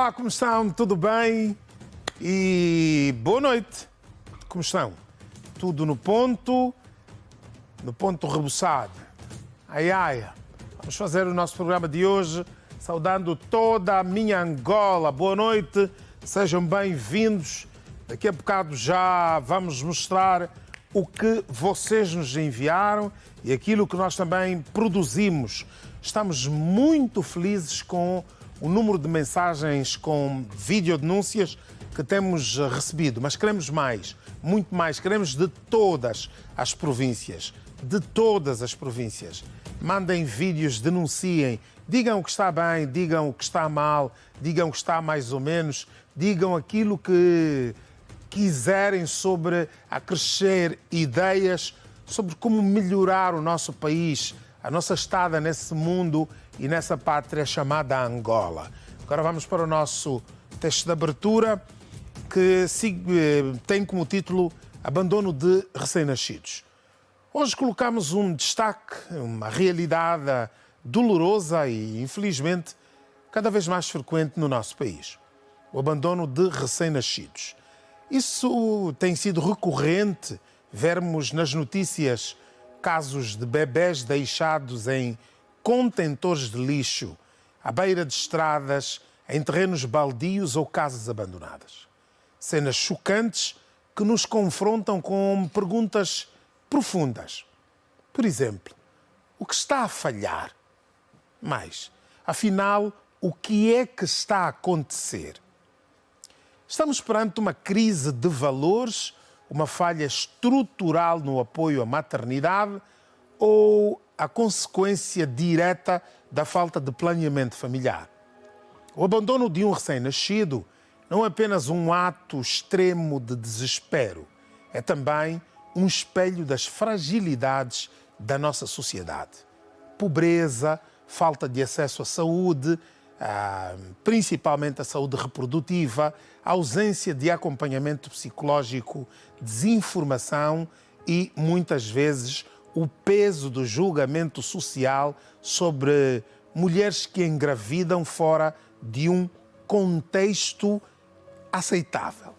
Olá, como estão? Tudo bem? E boa noite. Como estão? Tudo no ponto rebuçado. Ai, ai. Vamos fazer o nosso programa de hoje saudando toda a minha Angola. Boa noite, sejam bem-vindos. Daqui a bocado já vamos mostrar o que vocês nos enviaram e aquilo que nós também produzimos. Estamos muito felizes com o número de mensagens com videodenúncias que temos recebido, mas queremos mais, muito mais. Queremos de todas as províncias, de todas as províncias. Mandem vídeos, denunciem, digam o que está bem, digam o que está mal, digam o que está mais ou menos, digam aquilo que quiserem sobre acrescer ideias sobre como melhorar o nosso país, a nossa estada nesse mundo e nessa pátria chamada Angola. Agora vamos para o nosso texto de abertura, que tem como título Abandono de recém-nascidos. Hoje colocamos um destaque, uma realidade dolorosa e, infelizmente, cada vez mais frequente no nosso país. O abandono de recém-nascidos. Isso tem sido recorrente, vermos nas notícias casos de bebés deixados em contentores de lixo, à beira de estradas, em terrenos baldios ou casas abandonadas. Cenas chocantes que nos confrontam com perguntas profundas. Por exemplo, o que está a falhar? Mas, afinal, o que é que está a acontecer? Estamos perante uma crise de valores, uma falha estrutural no apoio à maternidade ou a consequência direta da falta de planeamento familiar? O abandono de um recém-nascido não é apenas um ato extremo de desespero, é também um espelho das fragilidades da nossa sociedade. Pobreza, falta de acesso à saúde, principalmente a saúde reprodutiva, ausência de acompanhamento psicológico, desinformação e, muitas vezes, o peso do julgamento social sobre mulheres que engravidam fora de um contexto aceitável.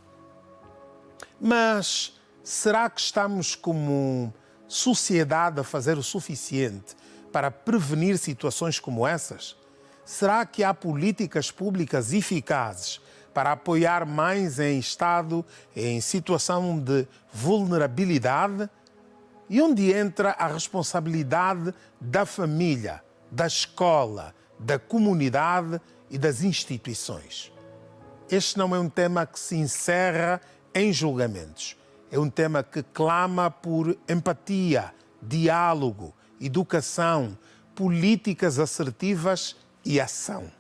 Mas será que estamos como sociedade a fazer o suficiente para prevenir situações como essas? Será que há políticas públicas eficazes para apoiar mães em estado, em situação de vulnerabilidade? E onde entra a responsabilidade da família, da escola, da comunidade e das instituições? Este não é um tema que se encerra em julgamentos. É um tema que clama por empatia, diálogo, educação, políticas assertivas e ação.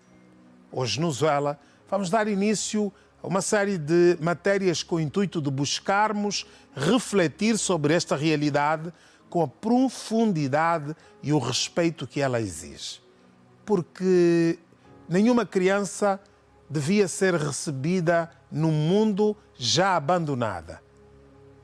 Hoje no Zuela vamos dar início a uma série de matérias com o intuito de buscarmos refletir sobre esta realidade com a profundidade e o respeito que ela exige. Porque nenhuma criança devia ser recebida num mundo já abandonada.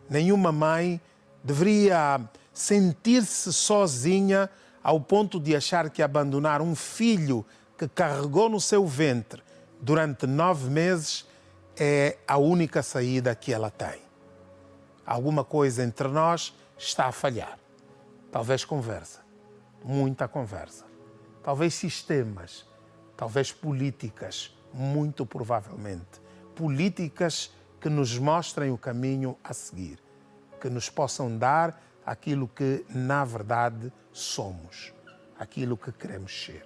Nenhuma mãe deveria sentir-se sozinha ao ponto de achar que abandonar um filho que carregou no seu ventre durante 9 meses é a única saída que ela tem. Alguma coisa entre nós está a falhar. Talvez conversa, muita conversa. Talvez sistemas, talvez políticas, muito provavelmente. Políticas que nos mostrem o caminho a seguir, que nos possam dar aquilo que, na verdade, somos, aquilo que queremos ser.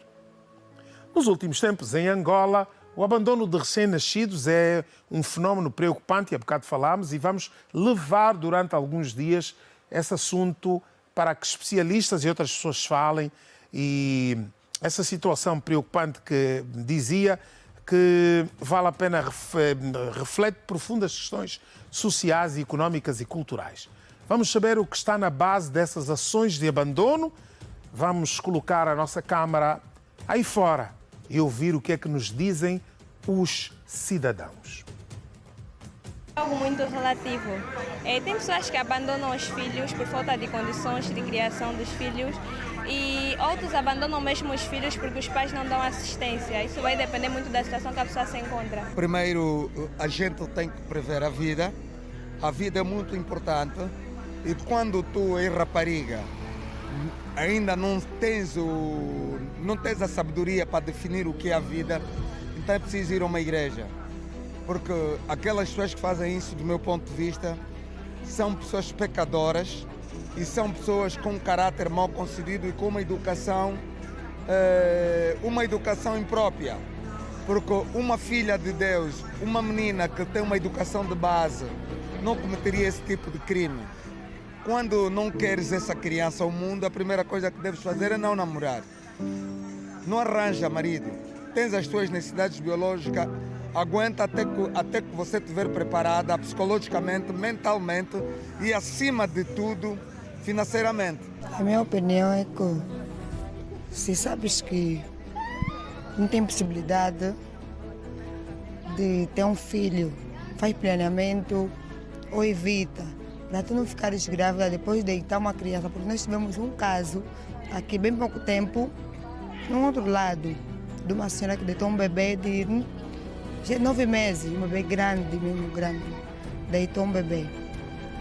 Nos últimos tempos, em Angola, o abandono de recém-nascidos é um fenómeno preocupante, e há bocado falámos, e vamos levar durante alguns dias esse assunto para que especialistas e outras pessoas falem, e essa situação preocupante que dizia que vale a pena reflete profundas questões sociais, económicas e culturais. Vamos saber o que está na base dessas ações de abandono. Vamos colocar a nossa câmara aí fora e ouvir o que é que nos dizem os cidadãos. Algo muito relativo. Tem pessoas que abandonam os filhos por falta de condições de criação dos filhos E outros abandonam mesmo os filhos porque os pais não dão assistência. Isso vai depender muito da situação que a pessoa se encontra. Primeiro, a gente tem que prever a vida. A vida é muito importante. E quando tu és rapariga, ainda não tens a sabedoria para definir o que é a vida, então é preciso ir a uma igreja. Porque aquelas pessoas que fazem isso, do meu ponto de vista, são pessoas pecadoras e são pessoas com um caráter mal concedido e com uma educação imprópria. Porque uma filha de Deus, uma menina que tem uma educação de base, não cometeria esse tipo de crime. Quando não queres essa criança ao mundo, a primeira coisa que deves fazer é não namorar. Não arranja marido. Tens as tuas necessidades biológicas, aguenta até que você estiver preparada psicologicamente, mentalmente e, acima de tudo, financeiramente. A minha opinião é que, se sabes que não tem possibilidade de ter um filho, faz planeamento ou evita, para tu não ficares grávida depois de deitar uma criança, porque nós tivemos um caso aqui bem pouco tempo, no outro lado, de uma senhora que deitou um bebê de 9 meses, um bebê grande, mesmo grande, deitou um bebê.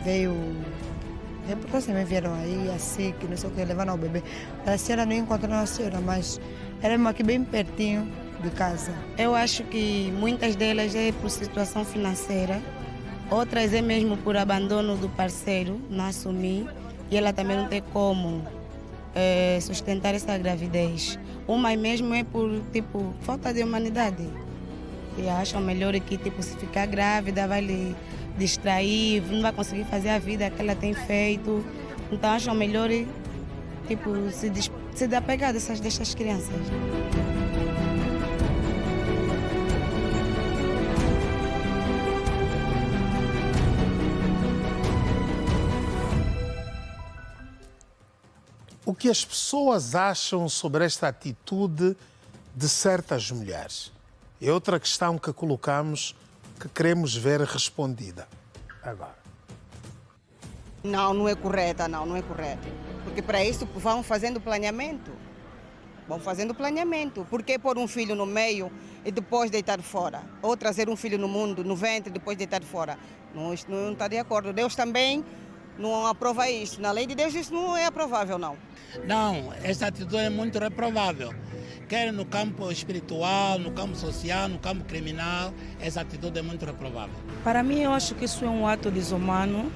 Veio, depois também vieram aí, assim, que não sei o que, levaram o bebê. A senhora não encontrou a senhora, mas era aqui bem pertinho de casa. Eu acho que muitas delas é por situação financeira, outras é mesmo por abandono do parceiro, não assumir, e ela também não tem como sustentar essa gravidez. Uma mesmo é por, falta de humanidade. E acham melhor que, se ficar grávida, vai lhe distrair, não vai conseguir fazer a vida que ela tem feito. Então acham melhor, se desapegar dessas crianças. O que as pessoas acham sobre esta atitude de certas mulheres? É outra questão que colocamos, que queremos ver respondida agora. Não é correta, não é correta. Porque para isso vão fazendo planeamento. Vão fazendo planeamento. Por que pôr um filho no meio e depois deitar fora? Ou trazer um filho no mundo, no ventre, e depois deitar fora? Não está de acordo. Deus também não aprova isso. Na lei de Deus isso não é aprovável, não. Não, essa atitude é muito reprovável. Quer no campo espiritual, no campo social, no campo criminal, essa atitude é muito reprovável. Para mim, eu acho que isso é um ato desumano.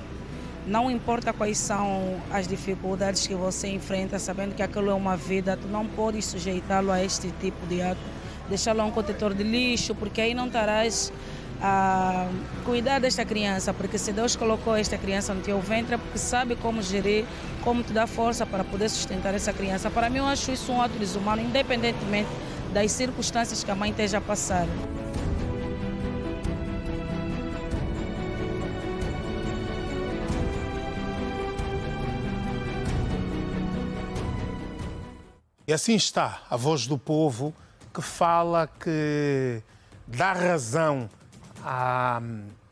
Não importa quais são as dificuldades que você enfrenta, sabendo que aquilo é uma vida, tu não podes sujeitá-lo a este tipo de ato, deixá-lo a um contentor de lixo, porque aí não estarás a cuidar desta criança, porque se Deus colocou esta criança no teu ventre é porque sabe como gerir, como te dar força para poder sustentar essa criança. Para mim, eu acho isso um ato desumano, independentemente das circunstâncias que a mãe esteja a passar. E assim está a voz do povo que fala, que dá razão à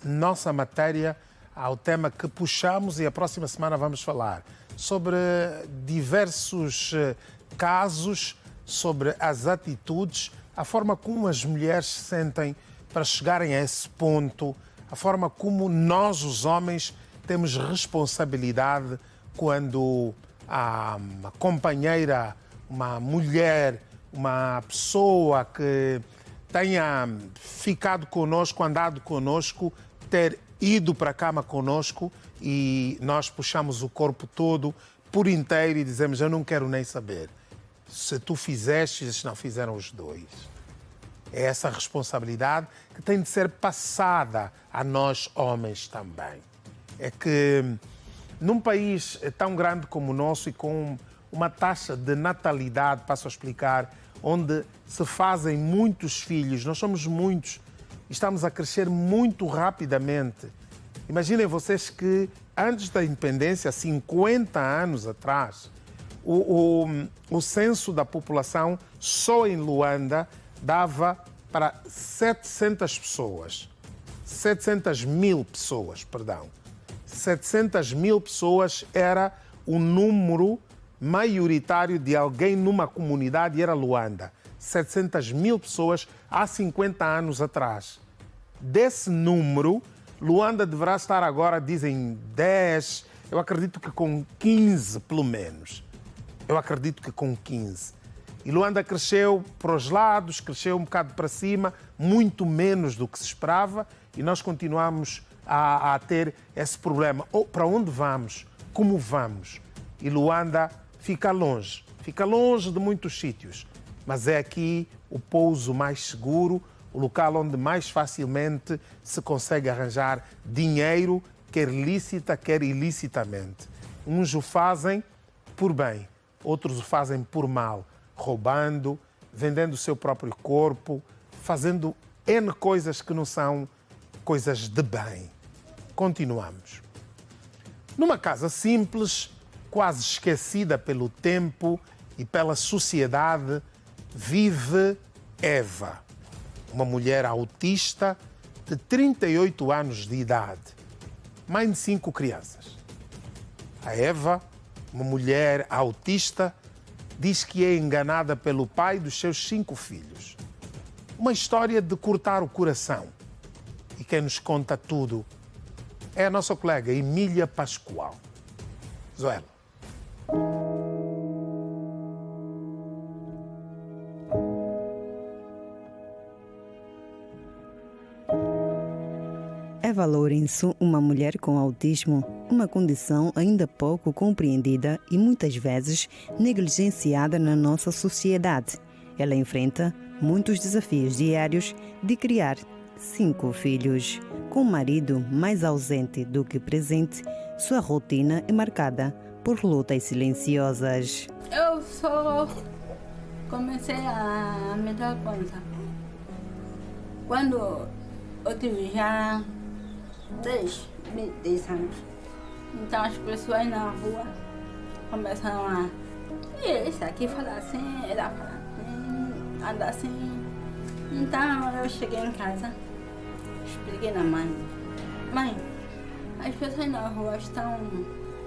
nossa matéria, ao tema que puxamos, e a próxima semana vamos falar sobre diversos casos, sobre as atitudes, a forma como as mulheres se sentem para chegarem a esse ponto, a forma como nós, os homens, temos responsabilidade quando há uma companheira, uma mulher, uma pessoa que tenha ficado conosco, andado conosco, ter ido para a cama conosco e nós puxamos o corpo todo por inteiro e dizemos: eu não quero nem saber. Se tu fizeste, eles não fizeram os dois. É essa responsabilidade que tem de ser passada a nós homens também. É que num país tão grande como o nosso e com uma taxa de natalidade, passo a explicar, onde se fazem muitos filhos, nós somos muitos, estamos a crescer muito rapidamente. Imaginem vocês que antes da independência, 50 anos atrás, o censo da população só em Luanda dava para 700 pessoas. 700 mil pessoas, perdão. 700 mil pessoas era o número maioritário de alguém numa comunidade era Luanda. 700 mil pessoas há 50 anos atrás. Desse número, Luanda deverá estar agora, dizem 10, eu acredito que com 15 pelo menos. Eu acredito que com 15. E Luanda cresceu para os lados, cresceu um bocado para cima, muito menos do que se esperava, e nós continuamos a ter esse problema. Para onde vamos? Como vamos? E Luanda fica longe de muitos sítios, mas é aqui o pouso mais seguro, o local onde mais facilmente se consegue arranjar dinheiro, quer lícita, quer ilicitamente. Uns o fazem por bem, outros o fazem por mal, roubando, vendendo o seu próprio corpo, fazendo N coisas que não são coisas de bem. Continuamos. Numa casa simples, quase esquecida pelo tempo e pela sociedade, vive Eva, uma mulher autista de 38 anos de idade, mãe de 5 crianças. A Eva, uma mulher autista, diz que é enganada pelo pai dos seus 5 filhos. Uma história de cortar o coração. E quem nos conta tudo é a nossa colega Emília Pascoal. Zoela. Eva Lourenço, uma mulher com autismo, uma condição ainda pouco compreendida e muitas vezes negligenciada na nossa sociedade. Ela enfrenta muitos desafios diários de criar 5 filhos. Com o marido mais ausente do que presente, sua rotina é marcada por lutas silenciosas. Eu só comecei a me dar conta quando eu tive já 10 anos. Então as pessoas na rua começaram a... E esse aqui fala assim, ela fala assim, anda assim. Então eu cheguei em casa, expliquei na mãe. Mãe, as pessoas na rua estão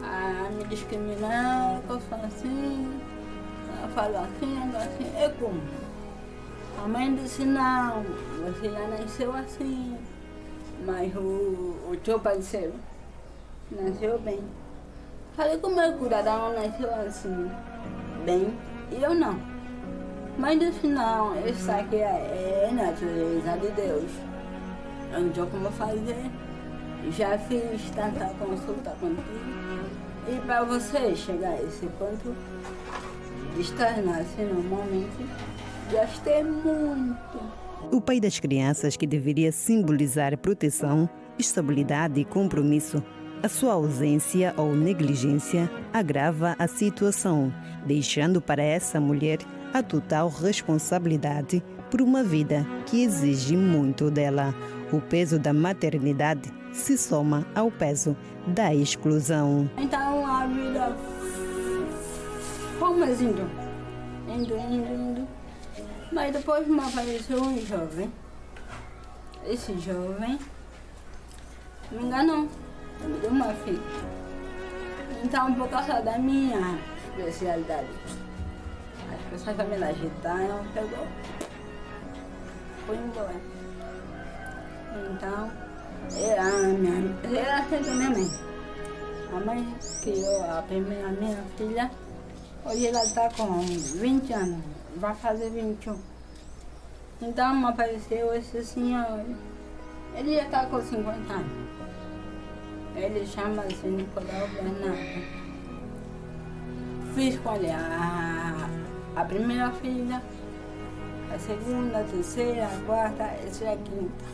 a me discriminar, eu falo assim, eu falo assim, ando assim. É como? A mãe disse, não, você já nasceu assim. Mas o teu parceiro nasceu bem. Falei, como é que o cidadão nasceu assim, bem, e eu não. Mas disse, não, isso aqui é natureza de Deus. Eu não sei como fazer. Já fiz tanta consulta contigo. E para você chegar a esse ponto, de estar nascendo normalmente, gastei muito. O pai das crianças, que deveria simbolizar proteção, estabilidade e compromisso, a sua ausência ou negligência agrava a situação, deixando para essa mulher a total responsabilidade por uma vida que exige muito dela. O peso da maternidade se soma ao peso da exclusão. Então a vida fomos indo. Mas depois me apareceu um jovem. Esse jovem me enganou, me deu uma filha. Então, por causa da minha especialidade, as pessoas também me agitaram, pegou, foi embora. Então, ela fez a minha mãe. A mãe criou a primeira minha filha. Hoje ela está com 20 anos. Vai fazer 21. Então me apareceu esse senhor. Ele já está com 50 anos. Ele chama-se Nicolau Bernardo. Fiz com ele a primeira filha, a segunda, a terceira, a quarta, essa é a quinta.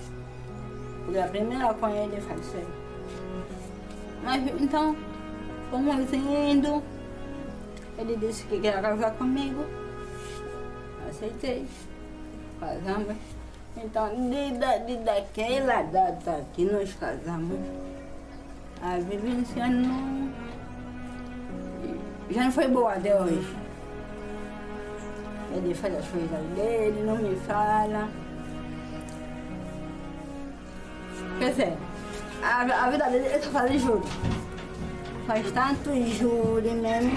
Porque a primeira com ele faleceu. Mas então, fomos indo. Ele disse que queria casar comigo. Aceitei. Casamos. Então, de daquela data que nós casamos, a vivência já não foi boa até hoje. Ele faz as coisas dele, não me fala. Quer dizer, a vida dele é só fazer juro. Faz tanto juro mesmo.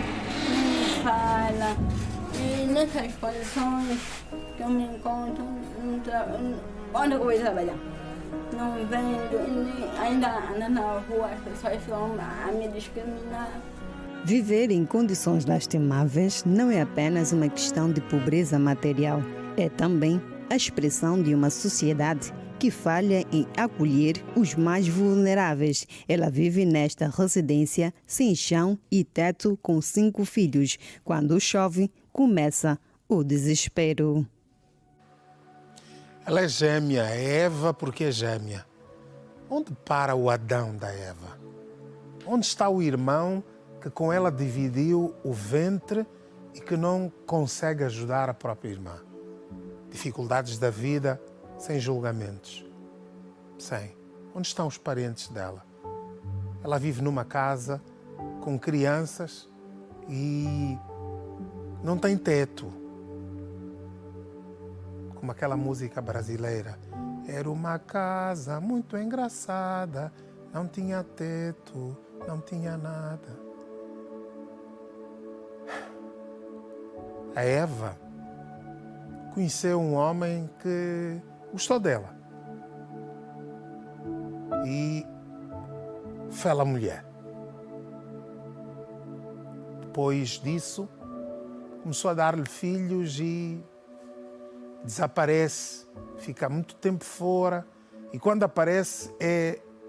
trabalha. E nessas condições que eu me encontro, onde eu vou trabalhar? Não vendo, ainda ando na rua, as pessoas ficam a me discriminar. Viver em condições lastimáveis não é apenas uma questão de pobreza material, é também a expressão de uma sociedade que falha em acolher os mais vulneráveis. Ela vive nesta residência sem chão e teto com 5 filhos. Quando chove, começa o desespero. Ela é gêmea, é Eva porque é gêmea. Onde para o Adão da Eva? Onde está o irmão que com ela dividiu o ventre e que não consegue ajudar a própria irmã? Dificuldades da vida sem julgamentos. Sem. Onde estão os parentes dela? Ela vive numa casa com crianças e não tem teto. Como aquela música brasileira. Era uma casa muito engraçada, não tinha teto, não tinha nada. A Eva conheceu um homem que gostou dela e fez a mulher. Depois disso, começou a dar-lhe filhos e desaparece, fica muito tempo fora e quando aparece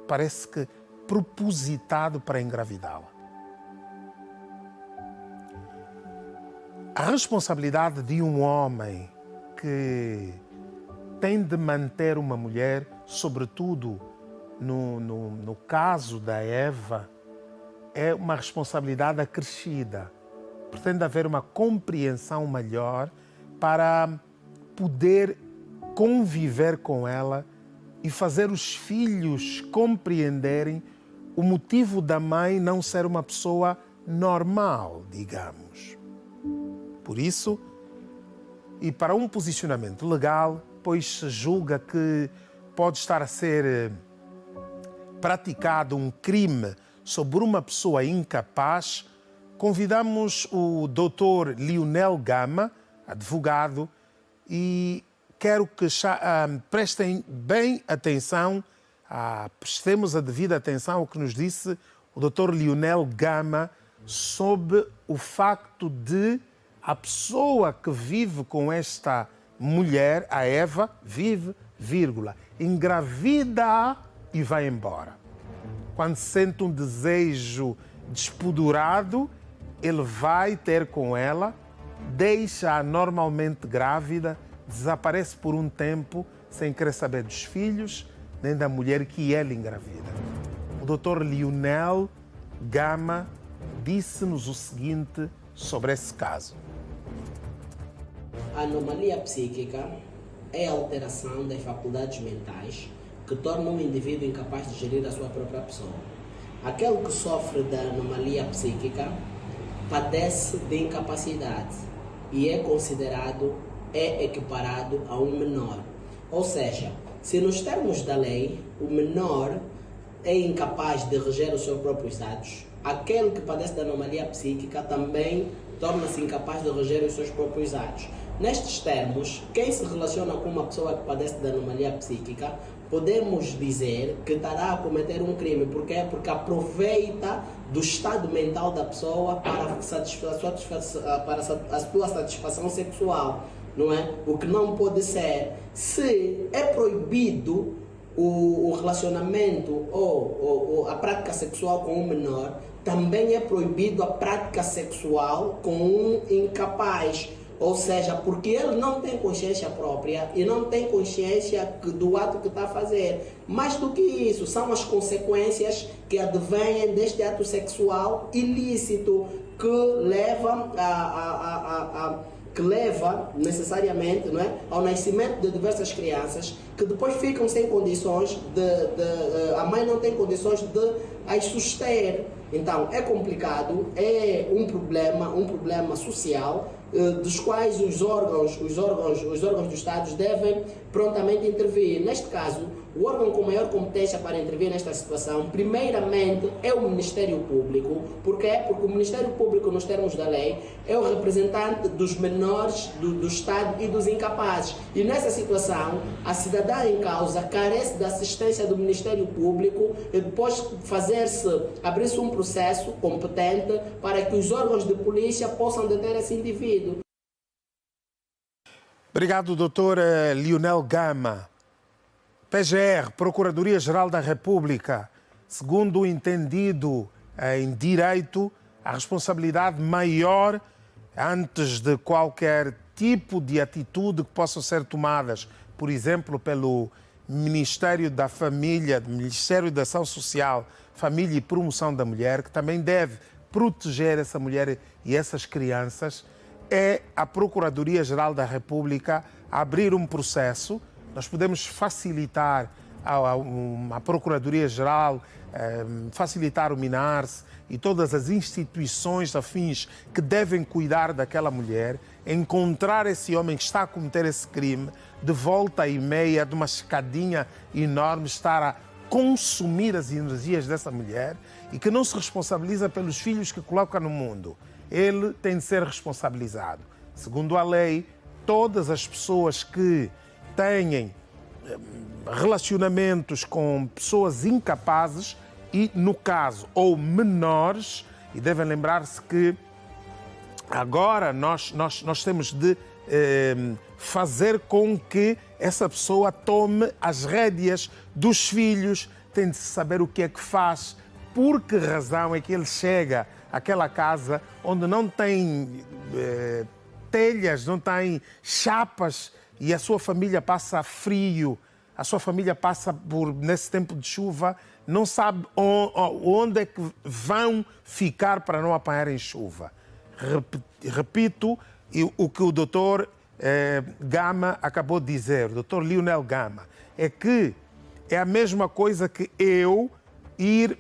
parece que propositado para engravidá-la. A responsabilidade de um homem que tem de manter uma mulher, sobretudo no caso da Eva, é uma responsabilidade acrescida. Pretende haver uma compreensão maior para poder conviver com ela e fazer os filhos compreenderem o motivo da mãe não ser uma pessoa normal, digamos. Por isso, e para um posicionamento legal, pois se julga que pode estar a ser praticado um crime sobre uma pessoa incapaz, convidamos o Dr. Lionel Gama, advogado, e quero que prestem bem atenção, prestemos a devida atenção ao que nos disse o Dr. Lionel Gama sobre o facto de a pessoa que vive com esta mulher, a Eva, vive, vírgula, engravida e vai embora. Quando sente um desejo despodurado, ele vai ter com ela, deixa-a normalmente grávida, desaparece por um tempo sem querer saber dos filhos nem da mulher que ele engravida. O Dr. Lionel Gama disse-nos o seguinte sobre esse caso. A anomalia psíquica é a alteração das faculdades mentais que torna um indivíduo incapaz de gerir a sua própria pessoa. Aquele que sofre da anomalia psíquica padece de incapacidade e é considerado, é equiparado a um menor. Ou seja, se nos termos da lei, o menor é incapaz de reger os seus próprios atos, aquele que padece da anomalia psíquica também torna-se incapaz de reger os seus próprios atos. Nestes termos, quem se relaciona com uma pessoa que padece da anomalia psíquica, podemos dizer que estará a cometer um crime. Por quê? Porque aproveita do estado mental da pessoa para a sua satisfação sexual, não é? O que não pode ser. Se é proibido o relacionamento ou a prática sexual com um menor, também é proibido a prática sexual com um incapaz. Ou seja, porque ele não tem consciência própria e não tem consciência do ato que está a fazer. Mais do que isso, são as consequências que advêm deste ato sexual ilícito que leva necessariamente, não é, ao nascimento de diversas crianças que depois ficam sem condições a mãe não tem condições de as suster. Então é complicado, é um problema social dos quais os órgãos do Estado devem prontamente intervir. Neste caso, O órgão com maior competência para intervir nesta situação, primeiramente, é o Ministério Público. Por quê? Porque o Ministério Público, nos termos da lei, é o representante dos menores do Estado e dos incapazes. E nessa situação, a cidadã em causa carece da assistência do Ministério Público e depois abrir-se um processo competente para que os órgãos de polícia possam deter esse indivíduo. Obrigado, Dr. Lionel Gama. PGR, Procuradoria-Geral da República, segundo o entendido em direito, a responsabilidade maior antes de qualquer tipo de atitude que possam ser tomadas, por exemplo, pelo Ministério da Família, Ministério da Ação Social, Família e Promoção da Mulher, que também deve proteger essa mulher e essas crianças, é a Procuradoria-Geral da República abrir um processo. Nós podemos facilitar a Procuradoria-Geral, facilitar o MINARS e todas as instituições afins que devem cuidar daquela mulher, encontrar esse homem que está a cometer esse crime de volta e meia, de uma escadinha enorme, estar a consumir as energias dessa mulher e que não se responsabiliza pelos filhos que coloca no mundo. Ele tem de ser responsabilizado. Segundo a lei, todas as pessoas que têm relacionamentos com pessoas incapazes e, no caso, ou menores, e devem lembrar-se que agora nós temos de fazer com que essa pessoa tome as rédeas dos filhos, tem de saber o que é que faz, por que razão é que ele chega àquela casa onde não tem telhas, não tem chapas, e a sua família passa frio, a sua família passa nesse tempo de chuva, não sabe onde é que vão ficar para não apanharem chuva. Repito o que o doutor Gama acabou de dizer, o doutor Lionel Gama, é que é a mesma coisa que eu ir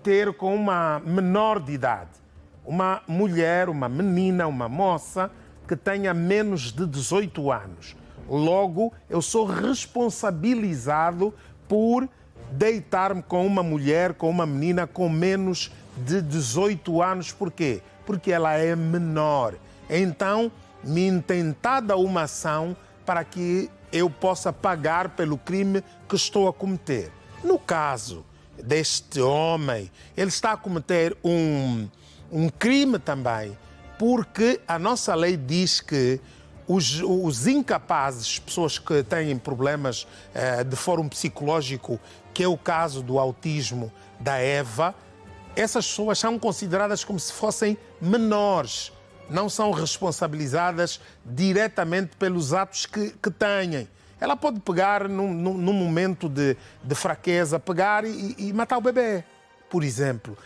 ter com uma menor de idade, uma mulher, uma menina, uma moça que tenha menos de 18 anos. Logo, eu sou responsabilizado por deitar-me com uma mulher, com uma menina com menos de 18 anos. Por quê? Porque ela é menor. Então, me intentada uma ação para que eu possa pagar pelo crime que estou a cometer. No caso deste homem, ele está a cometer um crime também, porque a nossa lei diz que os incapazes, pessoas que têm problemas de fórum psicológico, que é o caso do autismo da Eva, essas pessoas são consideradas como se fossem menores, não são responsabilizadas diretamente pelos atos que têm. Ela pode pegar num momento de fraqueza, pegar e matar o bebê, por exemplo.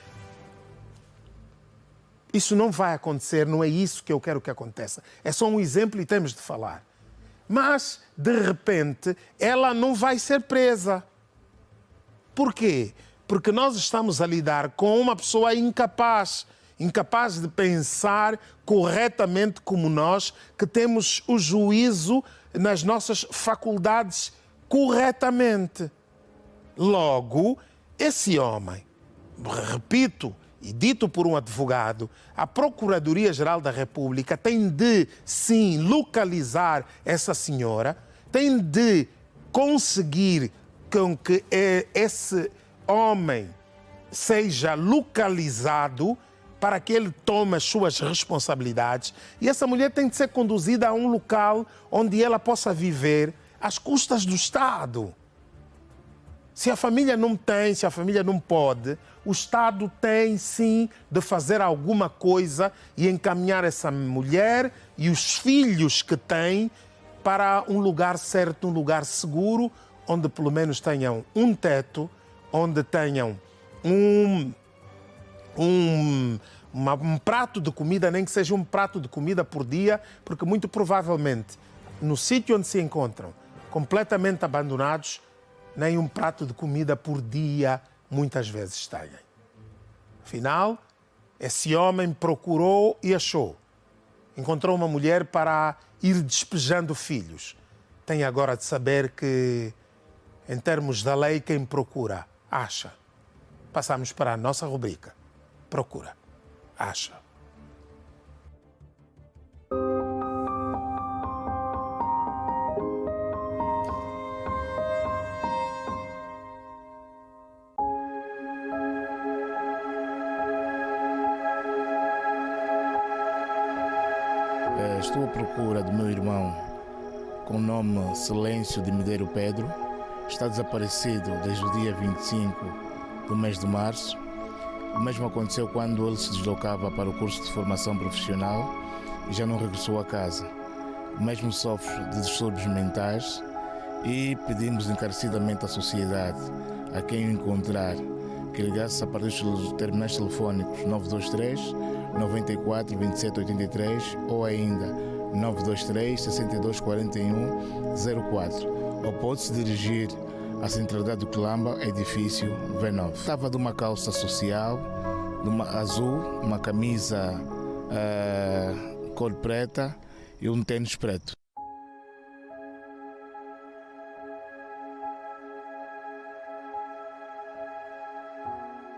Isso não vai acontecer, não é isso que eu quero que aconteça. É só um exemplo e temos de falar. Mas, de repente, ela não vai ser presa. Por quê? Porque nós estamos a lidar com uma pessoa incapaz de pensar corretamente como nós, que temos o juízo nas nossas faculdades corretamente. Logo, esse homem, repito, e dito por um advogado, a Procuradoria-Geral da República tem de, sim, localizar essa senhora, tem de conseguir com que esse homem seja localizado para que ele tome as suas responsabilidades. E essa mulher tem de ser conduzida a um local onde ela possa viver às custas do Estado. Se a família não tem, se a família não pode, o Estado tem sim de fazer alguma coisa e encaminhar essa mulher e os filhos que tem para um lugar certo, um lugar seguro, onde pelo menos tenham um teto, onde tenham um prato de comida, nem que seja um prato de comida por dia, porque muito provavelmente no sítio onde se encontram, completamente abandonados, nem um prato de comida por dia muitas vezes têm. Afinal, esse homem procurou e achou. Encontrou uma mulher para ir despejando filhos. Tem agora de saber que Em termos da lei, quem procura, acha. Passamos para a nossa rubrica. Procura, acha. Estou à procura do meu irmão com o nome Silêncio de Medeiros Pedro. Está desaparecido desde o dia 25 do mês de março. O mesmo aconteceu quando ele se deslocava para o curso de formação profissional e já não regressou a casa. O mesmo sofre de distúrbios mentais e pedimos encarecidamente à sociedade, a quem o encontrar, que ligasse a partir dos terminais telefónicos 923 94 27 83 ou ainda 923 62 41 04, ou pode-se dirigir à centralidade do Quilamba, edifício V9. Estava de uma calça social, azul, uma camisa cor preta e um tênis preto.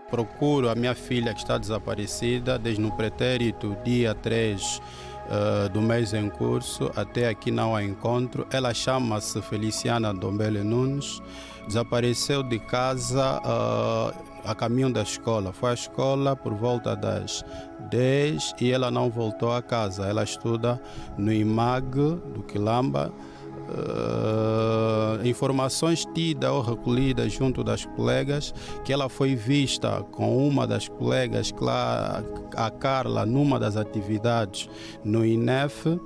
Procuro a minha filha que está desaparecida desde no pretérito dia 3 do mês em curso, até aqui não a encontro. Ela chama-se Feliciana Dombele Nunes, desapareceu de casa a caminho da escola. Foi à escola por volta das 10 e ela não voltou a casa. Ela estuda no IMAG do Quilamba. Informações tidas ou recolhidas junto das colegas, que ela foi vista com uma das colegas, a Carla, numa das atividades no INEF.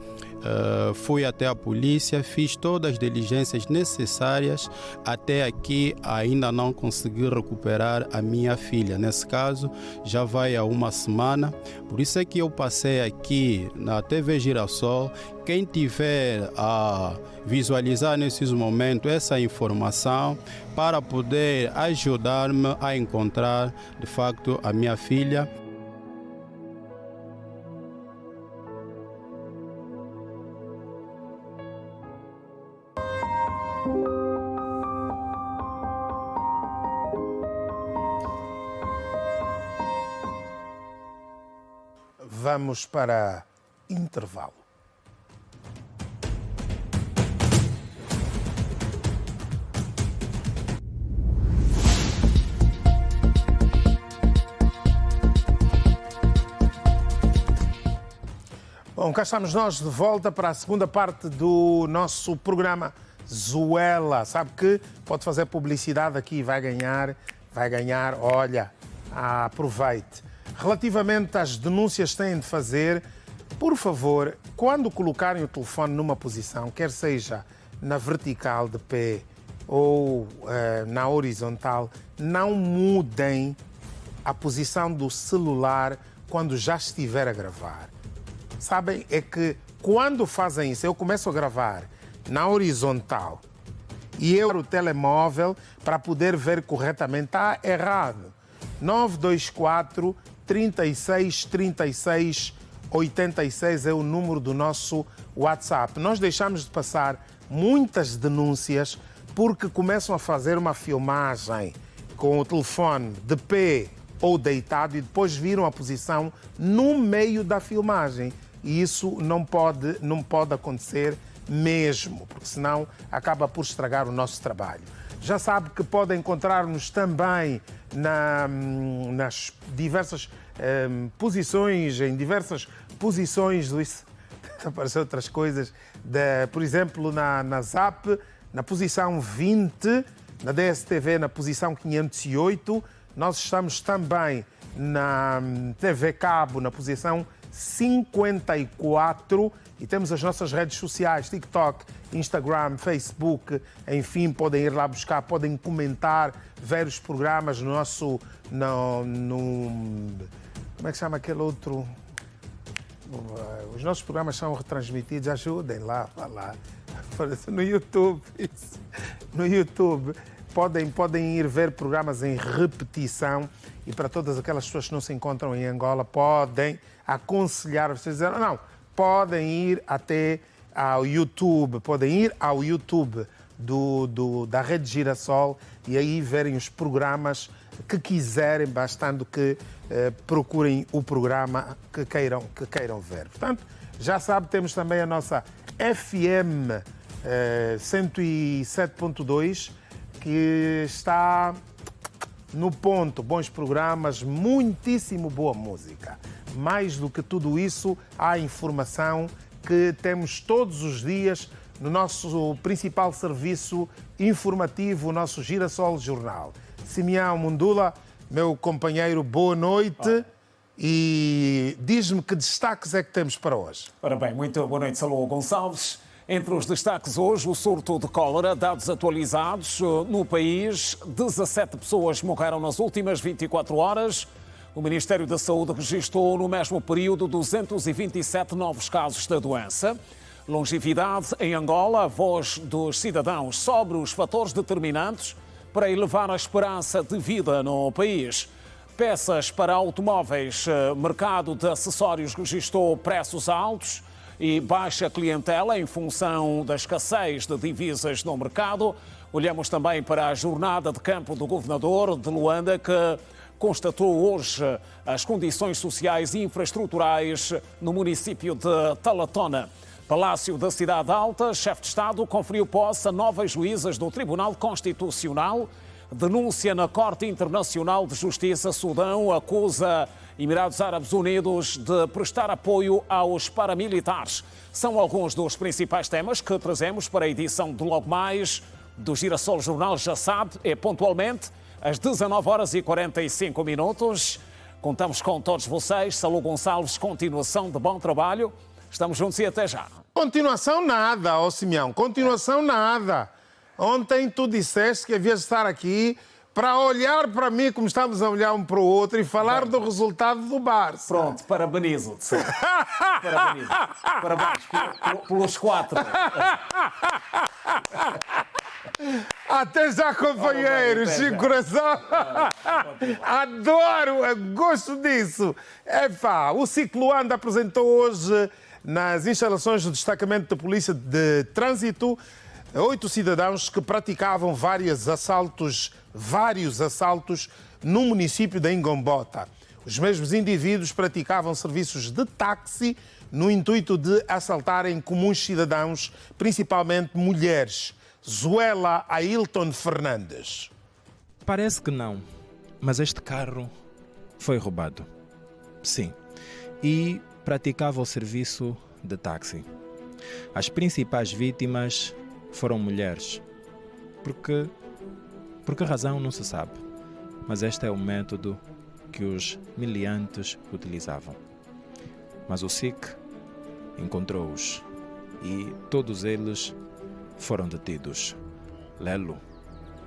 Fui até a polícia, fiz todas as diligências necessárias. Até aqui ainda não consegui recuperar a minha filha. Nesse caso, já vai há uma semana. Por isso é que eu passei aqui na TV Girassol. Quem tiver a visualizar nesses momentos essa informação para poder ajudar-me a encontrar de facto a minha filha. Vamos para intervalo. Bom, cá estamos nós de volta para a segunda parte do nosso programa Zuela. Sabe que pode fazer publicidade aqui e vai ganhar, olha, aproveite. Relativamente às denúncias que têm de fazer, por favor, quando colocarem o telefone numa posição, quer seja na vertical de pé ou na horizontal, não mudem a posição do celular quando já estiver a gravar. Sabem, é que quando fazem isso, eu começo a gravar na horizontal e eu o telemóvel para poder ver corretamente, está errado. 924 36 36 86 é o número do nosso WhatsApp. Nós deixamos de passar muitas denúncias porque começam a fazer uma filmagem com o telefone de pé ou deitado e depois viram a posição no meio da filmagem. E isso não pode acontecer mesmo, porque senão acaba por estragar o nosso trabalho. Já sabe que pode encontrar-nos também nas diversas posições, em diversas posições, Luís, apareceu outras coisas, por exemplo, na ZAP, na posição 20, na DSTV, na posição 508, nós estamos também na TV Cabo, na posição 54, e temos as nossas redes sociais, TikTok, Instagram, Facebook, enfim, podem ir lá buscar, podem comentar, ver os programas no nosso... como é que chama aquele outro? Os nossos programas são retransmitidos, ajudem lá, vá lá. No YouTube, isso. No YouTube. Podem ir ver programas em repetição e para todas aquelas pessoas que não se encontram em Angola, podem aconselhar vocês dizer, não, podem ir até ao YouTube, podem ir ao YouTube da Rede Girassol e aí verem os programas que quiserem, bastando que procurem o programa que queiram ver. Portanto, já sabe, temos também a nossa FM 107.2, que está no ponto. Bons programas, muitíssimo boa música. Mais do que tudo isso, há informação que temos todos os dias no nosso principal serviço informativo, o nosso Girassol Jornal. Simeão Mundula, meu companheiro, boa noite. E diz-me que destaques é que temos para hoje. Ora bem, muito boa noite, Salô Gonçalves. Entre os destaques hoje, o surto de cólera, dados atualizados no país. 17 pessoas morreram nas últimas 24 horas. O Ministério da Saúde registrou no mesmo período 227 novos casos da doença. Longevidade em Angola, a voz dos cidadãos sobre os fatores determinantes para elevar a esperança de vida no país. Peças para automóveis, mercado de acessórios registrou preços altos e baixa clientela em função da escassez de divisas no mercado. Olhamos também para a jornada de campo do governador de Luanda, que constatou hoje as condições sociais e infraestruturais no município de Talatona. Palácio da Cidade Alta, chefe de Estado conferiu posse a novas juízas do Tribunal Constitucional. Denúncia na Corte Internacional de Justiça. Sudão acusa Emirados Árabes Unidos de prestar apoio aos paramilitares. São alguns dos principais temas que trazemos para a edição de logo mais do Girassol Jornal. Já sabe, é pontualmente às 19h45. Contamos com todos vocês. Salô Gonçalves, continuação de bom trabalho. Estamos juntos e até já. Continuação nada, ó Simeão. Continuação nada. Ontem tu disseste que havias de estar aqui para olhar para mim como estamos a olhar um para o outro e falar do resultado do Barça. Pronto, parabenizo-te. Parabenizo. Parabéns pelos 4. Até já, companheiros, de coração. Adoro, eu gosto disso. Epá, o Cicloando apresentou hoje nas instalações do Destacamento de Polícia de Trânsito 8 cidadãos que praticavam vários assaltos no município de Ingombota. Os mesmos indivíduos praticavam serviços de táxi no intuito de assaltarem comuns cidadãos, principalmente mulheres. Zuela Ailton Fernandes. Parece que não, mas este carro foi roubado. Sim, e praticava o serviço de táxi. As principais vítimas foram mulheres. Por que razão não se sabe, mas este é o método que os miliantes utilizavam. Mas o SIC encontrou-os e todos eles foram detidos. Lelo,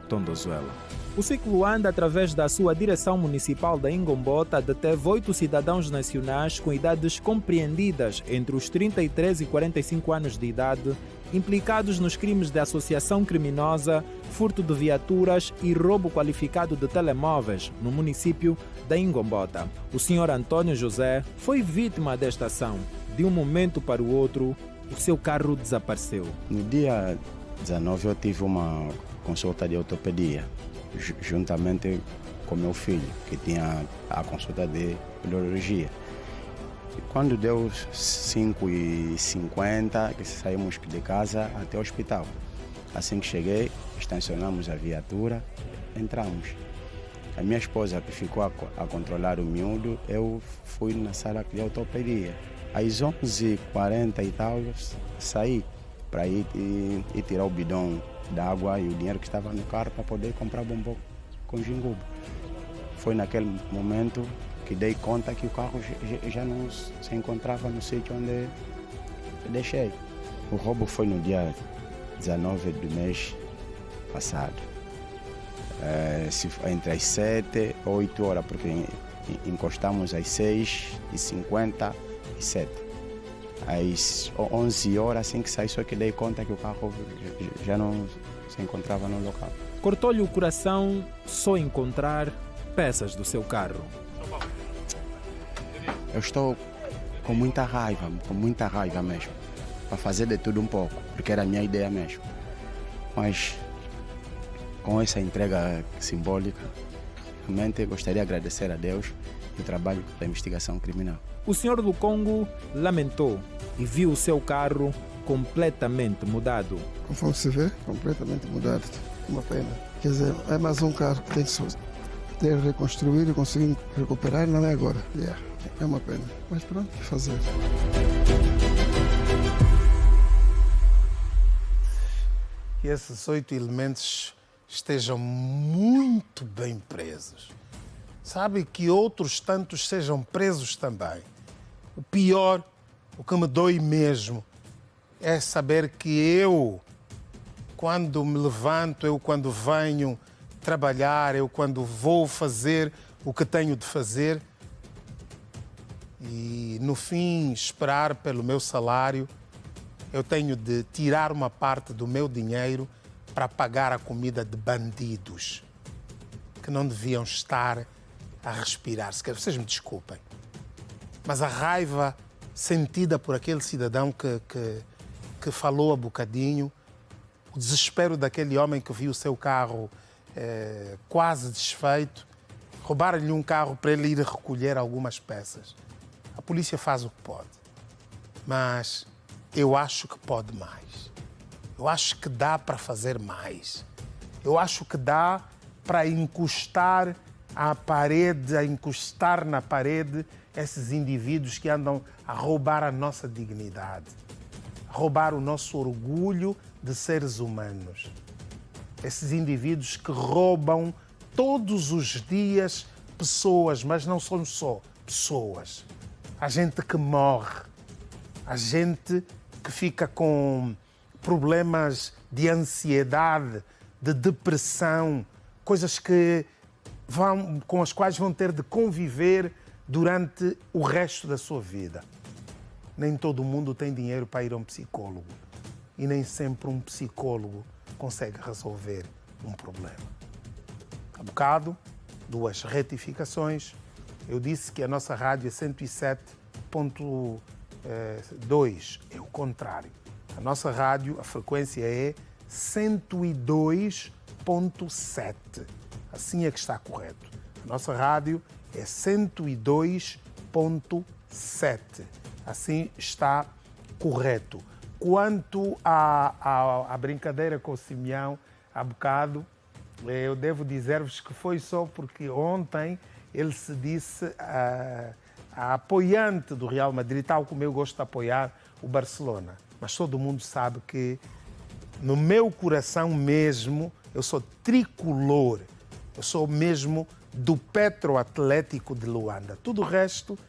Tondozuela. O Cicloando, através da sua direção municipal da Ingombota, deteve 8 cidadãos nacionais com idades compreendidas entre os 33 e 45 anos de idade, implicados nos crimes de associação criminosa, furto de viaturas e roubo qualificado de telemóveis no município da Ingombota. O senhor Antônio José foi vítima desta ação. De um momento para o outro, o seu carro desapareceu. No dia 19 eu tive uma consulta de ortopedia, juntamente com meu filho, que tinha a consulta de urologia. Quando deu 5h50, que saímos de casa até o hospital. Assim que cheguei, estacionamos a viatura, entramos. A minha esposa, que ficou a controlar o miúdo, eu fui na sala de ortopedia. Às 11h40 e tal, saí para ir tirar o bidão d'água e o dinheiro que estava no carro para poder comprar bombom com gingubo. Foi naquele momento que dei conta que o carro já não se encontrava no sítio onde deixei. O roubo foi no dia 19 do mês passado, entre as 7 e 8 horas, porque encostamos às 6h57. Às 11 horas, assim que saí, só que dei conta que o carro já não se encontrava no local. Cortou-lhe o coração só encontrar peças do seu carro. Eu estou com muita raiva mesmo, para fazer de tudo um pouco, porque era a minha ideia mesmo. mas com essa entrega simbólica, realmente gostaria de agradecer a Deus o trabalho da investigação criminal. O senhor do Congo lamentou e viu o seu carro completamente mudado. Conforme se vê, completamente mudado. Uma pena. Quer dizer, é mais um carro que tem que ter reconstruído e conseguir recuperar, não é agora. É uma pena. Mas pronto, o que fazer? Que esses 8 elementos estejam muito bem presos. Sabe, que outros tantos sejam presos também. O pior, o que me dói mesmo, é saber que eu, quando me levanto, eu quando venho trabalhar, eu quando vou fazer o que tenho de fazer e no fim esperar pelo meu salário, eu tenho de tirar uma parte do meu dinheiro para pagar a comida de bandidos que não deviam estar a respirar. Vocês me desculpem, mas a raiva sentida por aquele cidadão que falou há bocadinho, o desespero daquele homem que viu o seu carro quase desfeito, roubaram-lhe um carro para ele ir recolher algumas peças. A polícia faz o que pode, mas eu acho que pode mais. Eu acho que dá para fazer mais. Eu acho que dá para encostar à parede, a encostar na parede esses indivíduos que andam a roubar a nossa dignidade, a roubar o nosso orgulho de seres humanos. Esses indivíduos que roubam todos os dias pessoas, mas não são só pessoas. A gente que morre, a gente que fica com problemas de ansiedade, de depressão, coisas com as quais vão ter de conviver durante o resto da sua vida. Nem todo mundo tem dinheiro para ir a um psicólogo e nem sempre um psicólogo consegue resolver um problema. Há bocado, 2 retificações. Eu disse que a nossa rádio é 107.2, é o contrário. A nossa rádio, a frequência é 102.7. Assim é que está correto. A nossa rádio é 102.7. Assim está correto. Quanto à brincadeira com o Simeão, há bocado, eu devo dizer-vos que foi só porque ontem ele se disse a apoiante do Real Madrid, tal como eu gosto de apoiar o Barcelona. Mas todo mundo sabe que no meu coração mesmo eu sou tricolor. Eu sou mesmo do Petro Atlético de Luanda. Tudo o resto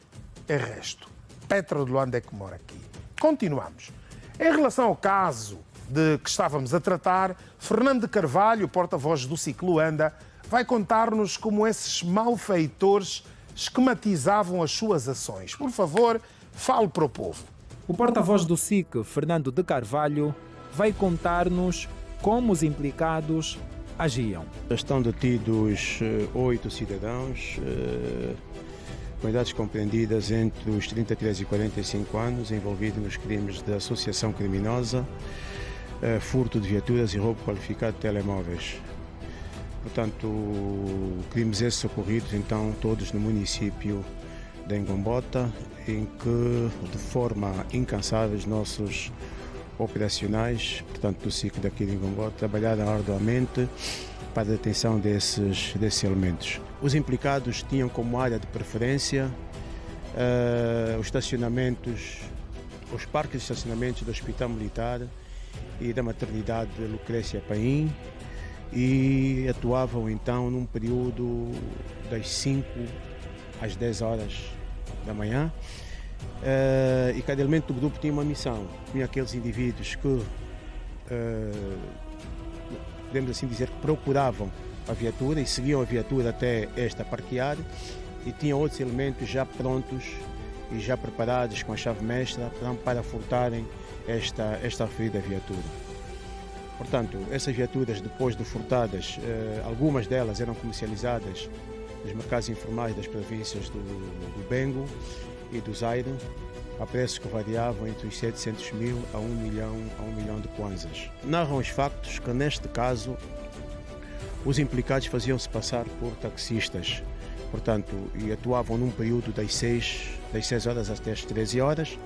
é resto. Petro de Luanda é que mora aqui. Continuamos. Em relação ao caso de que estávamos a tratar, Fernando de Carvalho, porta-voz do SIC Luanda, vai contar-nos como esses malfeitores esquematizavam as suas ações. Por favor, fale para o povo. O porta-voz do SIC, Fernando de Carvalho, vai contar-nos como os implicados agiam. Estão detidos 8 cidadãos com idades compreendidas entre os 33 e 45 anos, envolvidos nos crimes de associação criminosa, furto de viaturas e roubo qualificado de telemóveis. Portanto, crimes esses ocorridos, então, todos no município de Ngombota, em que, de forma incansável, os nossos operacionais, portanto, do SIC daqui de Ngombota, trabalharam arduamente para a detenção desses elementos. Os implicados tinham como área de preferência os estacionamentos, os parques de estacionamentos do Hospital Militar e da Maternidade de Lucrécia Paim, e atuavam então num período das 5 às 10 horas da manhã. E cada elemento do grupo tinha uma missão. Tinha aqueles indivíduos que, podemos assim dizer, que procuravam a viatura e seguiam a viatura até esta parquear, e tinham outros elementos já prontos e já preparados com a chave mestra para furtarem esta referida viatura. Portanto, essas viaturas, depois de furtadas, algumas delas eram comercializadas nos mercados informais das províncias do Bengo e do Zaire, a preços que variavam entre os 700 mil a 1 milhão de kwanzas. Narram os factos que, neste caso, os implicados faziam-se passar por taxistas, portanto, e atuavam num período das 6 horas até as 13 horas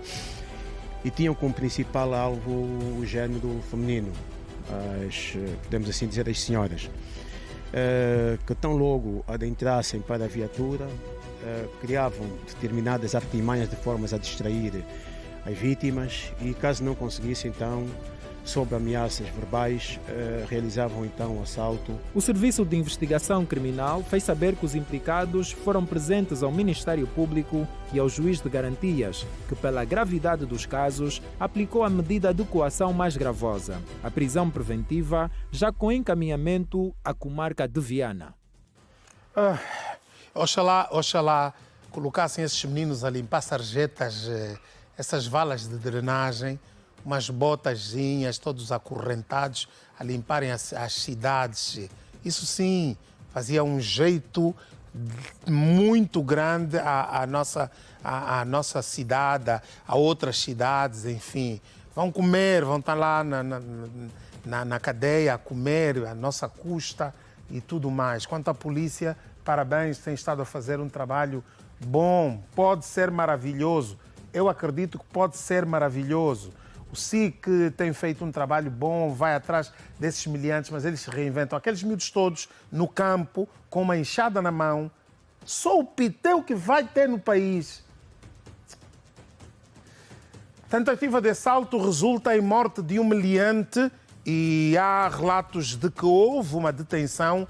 e tinham como principal alvo o género feminino, podemos assim dizer, as senhoras, que tão logo adentrassem para a viatura, criavam determinadas artimanhas de formas a distrair as vítimas e, caso não conseguissem, então, sob ameaças verbais, realizavam então o assalto. O Serviço de Investigação Criminal fez saber que os implicados foram presentes ao Ministério Público e ao Juiz de Garantias, que, pela gravidade dos casos, aplicou a medida de coação mais gravosa, a prisão preventiva, já com encaminhamento à comarca de Viana. Oxalá colocassem esses meninos a limpar sarjetas, essas valas de drenagem, umas botazinhas, todos acorrentados, a limparem as cidades. Isso sim, fazia um jeito muito grande à nossa cidade, a outras cidades, enfim. Vão comer, vão estar lá na cadeia a comer, à nossa custa e tudo mais. Quanto à polícia, parabéns, tem estado a fazer um trabalho bom, pode ser maravilhoso. Eu acredito que pode ser maravilhoso. O SIC tem feito um trabalho bom, vai atrás desses miliantes, mas eles se reinventam. Aqueles miúdos todos no campo, com uma enxada na mão, só o piteu que vai ter no país. Tentativa de assalto resulta em morte de um meliante e há relatos de que houve uma detenção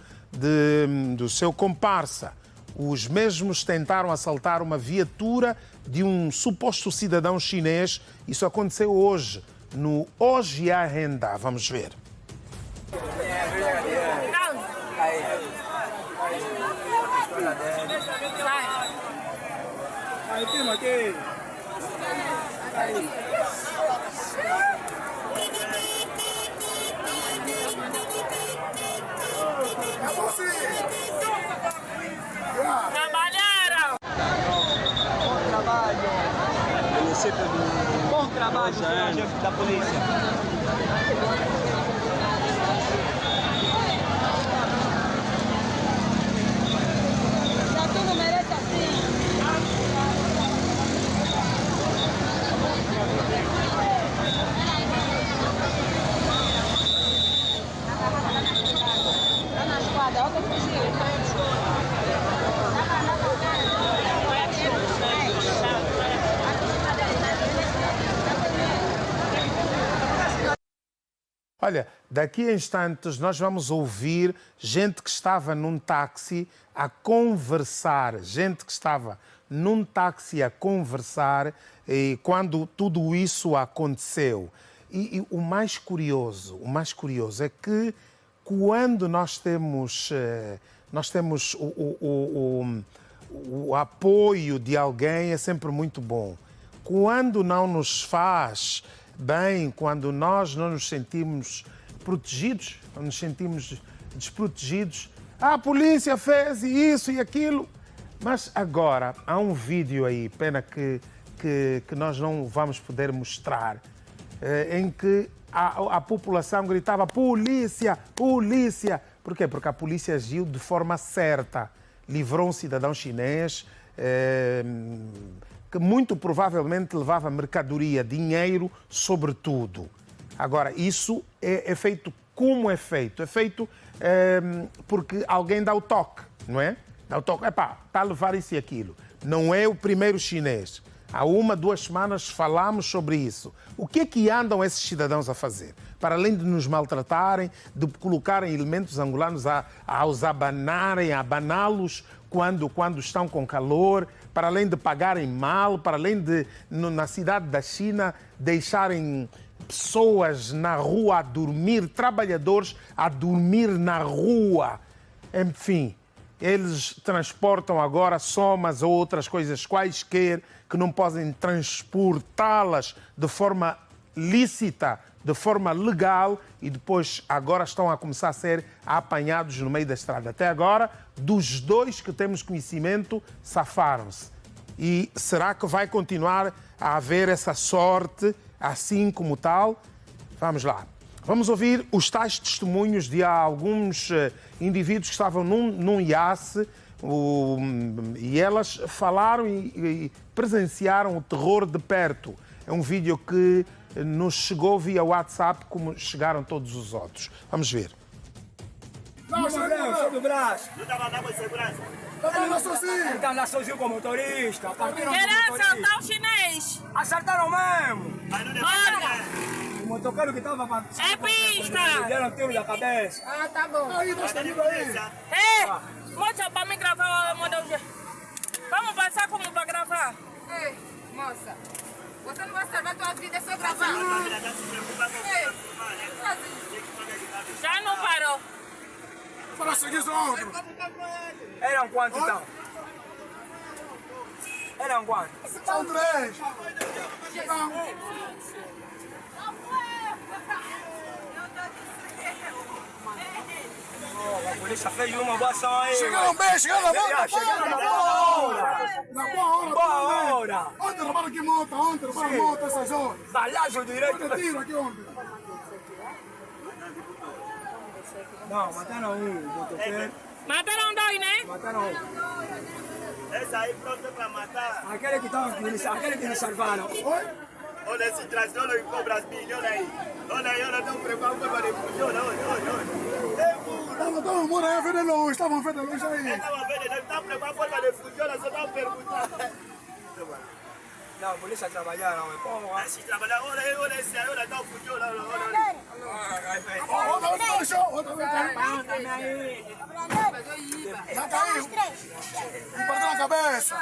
do seu comparsa. Os mesmos tentaram assaltar uma viatura de um suposto cidadão chinês. Isso aconteceu hoje, no Ojiarenda. Vamos ver. Bom trabalho, senhor chefe da polícia. Já tudo merece assim. Tá na esquadra, outra fugir. Olha, daqui a instantes nós vamos ouvir gente que estava num táxi a conversar, quando tudo isso aconteceu. E o mais curioso é que quando nós temos o apoio de alguém é sempre muito bom. Quando não nos faz bem, quando nós não nos sentimos protegidos, não nos sentimos desprotegidos, a polícia fez isso e aquilo. Mas agora há um vídeo aí, pena que nós não vamos poder mostrar, em que a população gritava polícia, polícia. Por quê? Porque a polícia agiu de forma certa, livrou um cidadão chinês que muito provavelmente levava mercadoria, dinheiro, sobretudo. Agora, isso é feito como é feito? É feito porque alguém dá o toque, não é? Dá o toque, está a levar isso e aquilo. Não é o primeiro chinês. Há 1-2 semanas falámos sobre isso. O que é que andam esses cidadãos a fazer? Para além de nos maltratarem, de colocarem elementos angolanos a os abanarem, a abaná-los quando estão com calor, para além de pagarem mal, para além de, na cidade da China, deixarem pessoas na rua a dormir, trabalhadores a dormir na rua. Enfim, eles transportam agora somas ou outras coisas quaisquer que não podem transportá-las de forma lícita, de forma legal, e depois agora estão a começar a ser apanhados no meio da estrada. Até agora, dos 2 que temos conhecimento, safaram-se. E será que vai continuar a haver essa sorte assim como tal? Vamos lá. Vamos ouvir os tais testemunhos de alguns indivíduos que estavam num iate e elas falaram e presenciaram o terror de perto. É um vídeo que nos chegou via WhatsApp, como chegaram todos os outros. Vamos ver. Não, sob o braço. Não estava andando com segurança? Estava lá sozinho com o motorista. Querem assaltar o chinês. Acertaram mesmo. Olha. O motoqueiro que estava para... É pista. Deram tiro da cabeça. Ah, tá bom. Aí, mostra aí. Ei, mostra para mim gravar o modelo G. Vamos passar como para gravar. Ei, moça. Você não vai salvar a tua vida, é só gravar. Ei, já não parou. Para seguir outro. Eram quantos então? Eram quantos? São 3. A polícia fez uma boa ação aí. Chegaram bem, chegaram na boa hora. Na boa hora. Ontem roubaram aqui moto, ontem roubaram moto essas horas. Balagem direito. Olha tiro aqui ontem. Não, mataram um, motoqueiro. Mataram 2, né? Mataram um. Esse aí pronto para matar. Aquele que nos salvaram. Oi? Olha esse traidor que cobra as milhas, olha aí. Olha aí, olha, não prepara para refugir, olha. Estavam morando aí, vendo longe, estavam vendo longe aí. Estavam vendo, não estavam preparados para refugir, olha, só estavam perguntando. Não, a polícia trabalharam, como? Se trabalhar, olha esse aí, olha, tá fugindo, olha. Já caiu. Um partão na cabeça.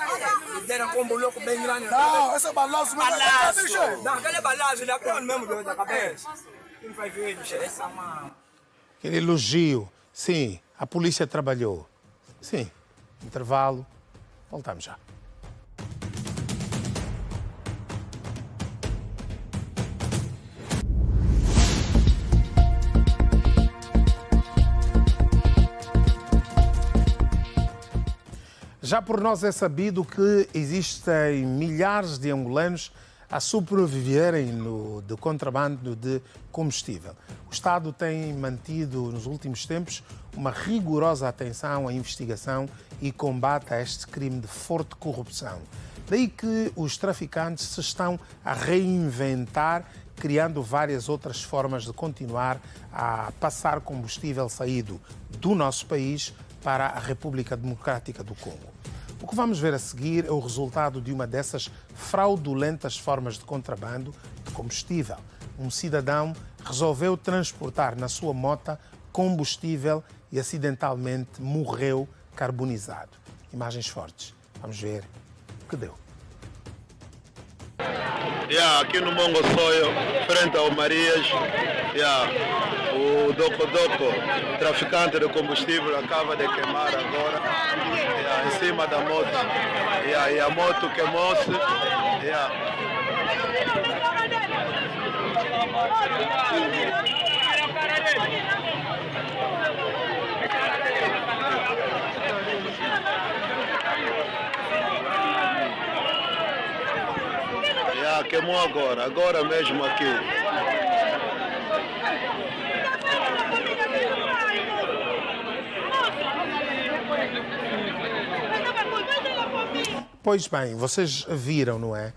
Deram com um louco bem grande. Não, esse é balaço mesmo. Não, aquele balaço, ele abriu mesmo da cabeça. Quem vai ver, essa mão. Aquele elogio. Sim, a polícia trabalhou. Sim, intervalo. Voltamos já. Já por nós é sabido que existem milhares de angolanos a sobreviverem do contrabando de combustível. O Estado tem mantido nos últimos tempos uma rigorosa atenção à investigação e combate a este crime de forte corrupção. Daí que os traficantes se estão a reinventar, criando várias outras formas de continuar a passar combustível saído do nosso país para a República Democrática do Congo. O que vamos ver a seguir é o resultado de uma dessas fraudulentas formas de contrabando de combustível. Um cidadão resolveu transportar na sua moto combustível e acidentalmente morreu carbonizado. Imagens fortes. Vamos ver o que deu. Aqui no Mongo Soio, frente ao Marias, o Doco, traficante de combustível, acaba de queimar agora em cima da moto. E a moto queimou-se. Queimou agora mesmo aqui. Pois bem, vocês viram, não é?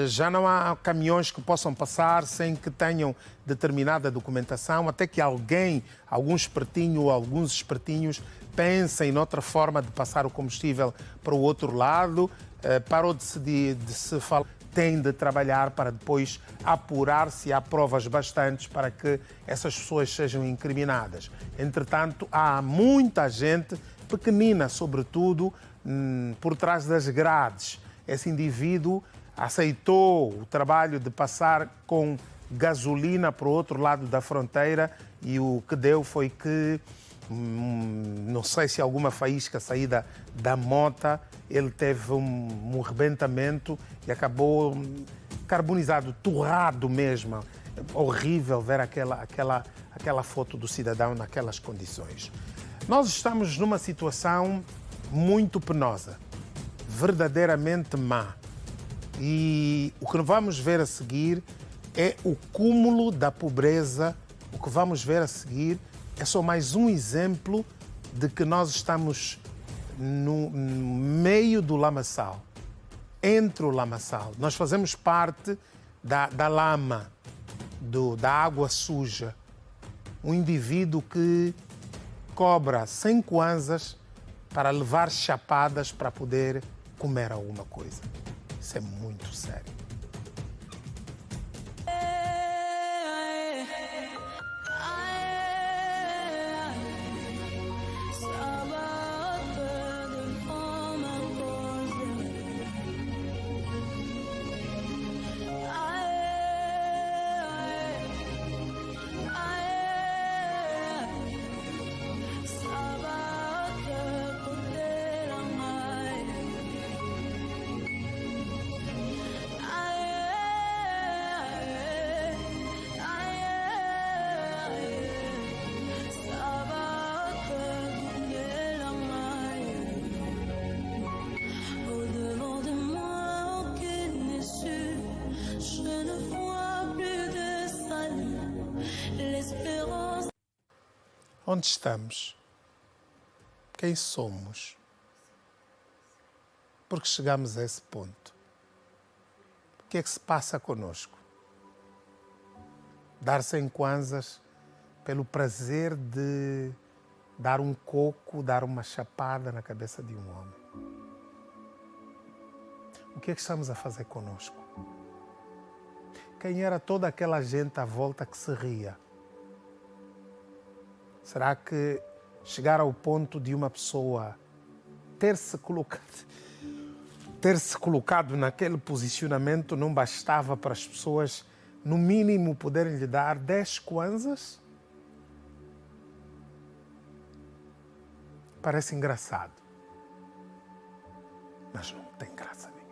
Já não há caminhões que possam passar sem que tenham determinada documentação, até que algum espertinho ou alguns espertinhos pensem noutra forma de passar o combustível para o outro lado, parou de se falar. Tem de trabalhar para depois apurar se há provas bastantes para que essas pessoas sejam incriminadas. Entretanto, há muita gente pequenina, sobretudo, por trás das grades. Esse indivíduo aceitou o trabalho de passar com gasolina para o outro lado da fronteira e o que deu foi que, não sei se alguma faísca saída da mota, ele teve um rebentamento e acabou carbonizado, torrado mesmo. Horrível ver aquela foto do cidadão naquelas condições. Nós estamos numa situação muito penosa. verdadeiramente má. E o que vamos ver a seguir é o cúmulo da pobreza. O que vamos ver a seguir é só mais um exemplo de que nós estamos no meio do lamaçal, entre o lamaçal. Nós fazemos parte da lama, da água suja. Um indivíduo que cobra 100 kwanzas para levar chapadas para poder comer alguma coisa. Isso é muito sério. Onde estamos? Quem somos? Porque chegamos a esse ponto. O que é que se passa conosco? Dar 100 kwanzas pelo prazer de dar um coco, dar uma chapada na cabeça de um homem. O que é que estamos a fazer conosco? Quem era toda aquela gente à volta que se ria? Será que chegar ao ponto de uma pessoa ter se colocado naquele posicionamento não bastava para as pessoas, no mínimo, poderem lhe dar 10 kwanzas? Parece engraçado, mas não tem graça nenhuma.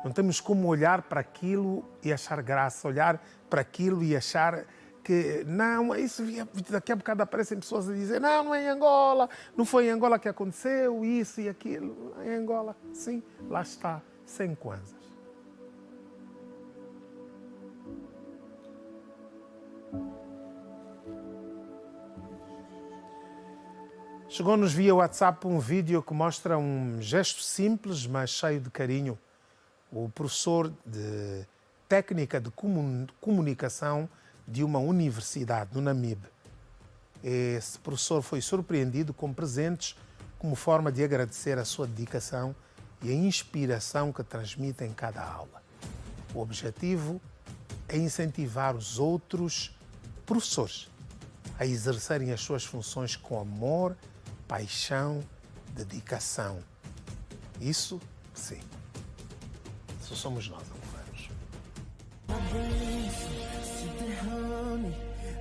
Não temos como olhar para aquilo e achar graça, olhar para aquilo e achar que não, isso daqui a bocado aparecem pessoas a dizer não é em Angola, não foi em Angola que aconteceu isso e aquilo. Em Angola, sim, lá está, 100 kwanzas. Chegou-nos via WhatsApp um vídeo que mostra um gesto simples, mas cheio de carinho. O professor de técnica de comunicação de uma universidade no Namibe. Esse professor foi surpreendido com presentes como forma de agradecer a sua dedicação e a inspiração que transmite em cada aula. O objetivo é incentivar os outros professores a exercerem as suas funções com amor, paixão, dedicação. Isso, sim. Isso somos nós, alfanos. Se derrame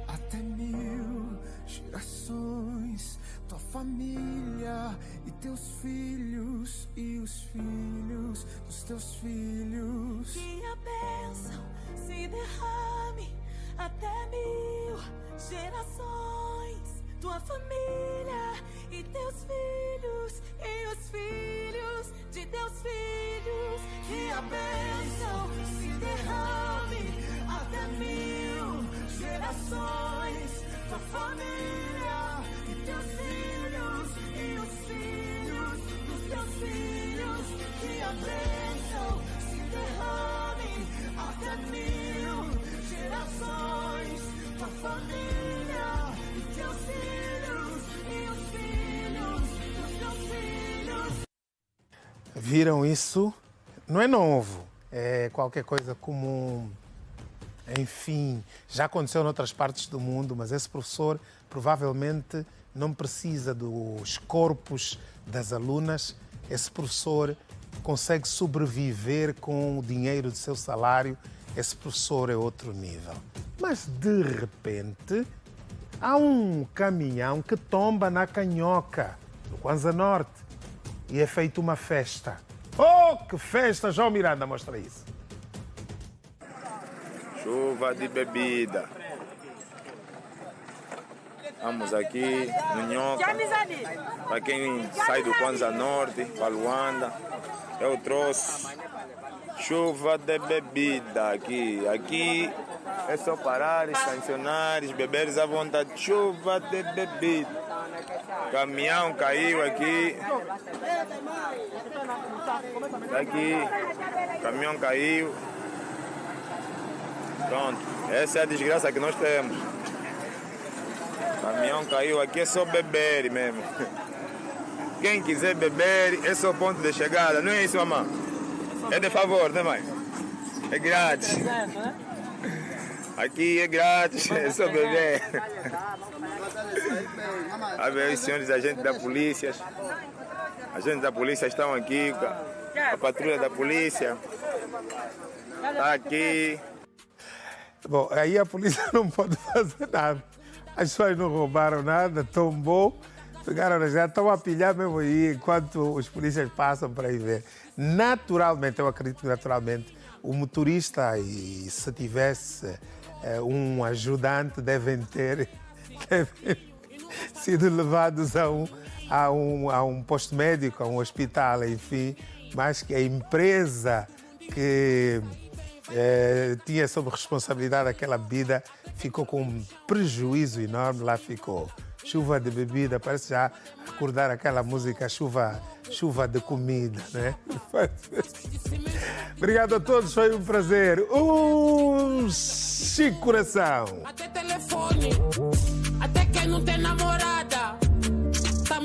até 1000 gerações, tua família e teus filhos e os filhos dos teus filhos. Que a bênção se derrame até 1000 gerações, tua família e teus filhos e os filhos de teus filhos. Que a bênção se derrame até 1000 gerações, tua família e teus filhos e os filhos dos teus filhos. Que a bênção se derrame até 1000 gerações, tua família e teus filhos e os filhos dos teus filhos. Viram isso? Não é novo, é qualquer coisa comum. Enfim, já aconteceu em outras partes do mundo, mas esse professor provavelmente não precisa dos corpos das alunas. Esse professor consegue sobreviver com o dinheiro do seu salário. Esse professor é outro nível. Mas, de repente, há um caminhão que tomba na Canhoca, no Kwanza Norte, e é feita uma festa. Oh, que festa! João Miranda mostra isso. Chuva de bebida. Estamos aqui no Nhoca. Para quem sai do Kwanza Norte, para Luanda, eu trouxe chuva de bebida aqui. Aqui é só parar, estacionar, beber à vontade. Chuva de bebida. Caminhão caiu aqui. Aqui, caminhão caiu. Pronto, essa é a desgraça que nós temos. Caminhão caiu aqui, é só beber mesmo. Quem quiser beber, esse é o ponto de chegada, não é isso, mamãe? É de favor, né, mãe? É grátis. Aqui é grátis, é só beber. A ver, os senhores agentes da polícia. Agentes da polícia estão aqui, a patrulha da polícia está aqui. Bom, aí a polícia não pode fazer nada. As pessoas não roubaram nada, tombou, pegaram já, estão a pilhar mesmo aí enquanto os polícias passam para ir ver. Naturalmente, eu acredito que naturalmente, o motorista, e se tivesse um ajudante, devem sido levados a um posto médico, a um hospital, enfim, mas que a empresa que tinha sob responsabilidade aquela bebida ficou com um prejuízo enorme, lá ficou. Chuva de bebida, parece já recordar aquela música chuva de comida, né? Obrigado a todos, foi um prazer. Chico Coração. Até telefone, até quem não tem namorado.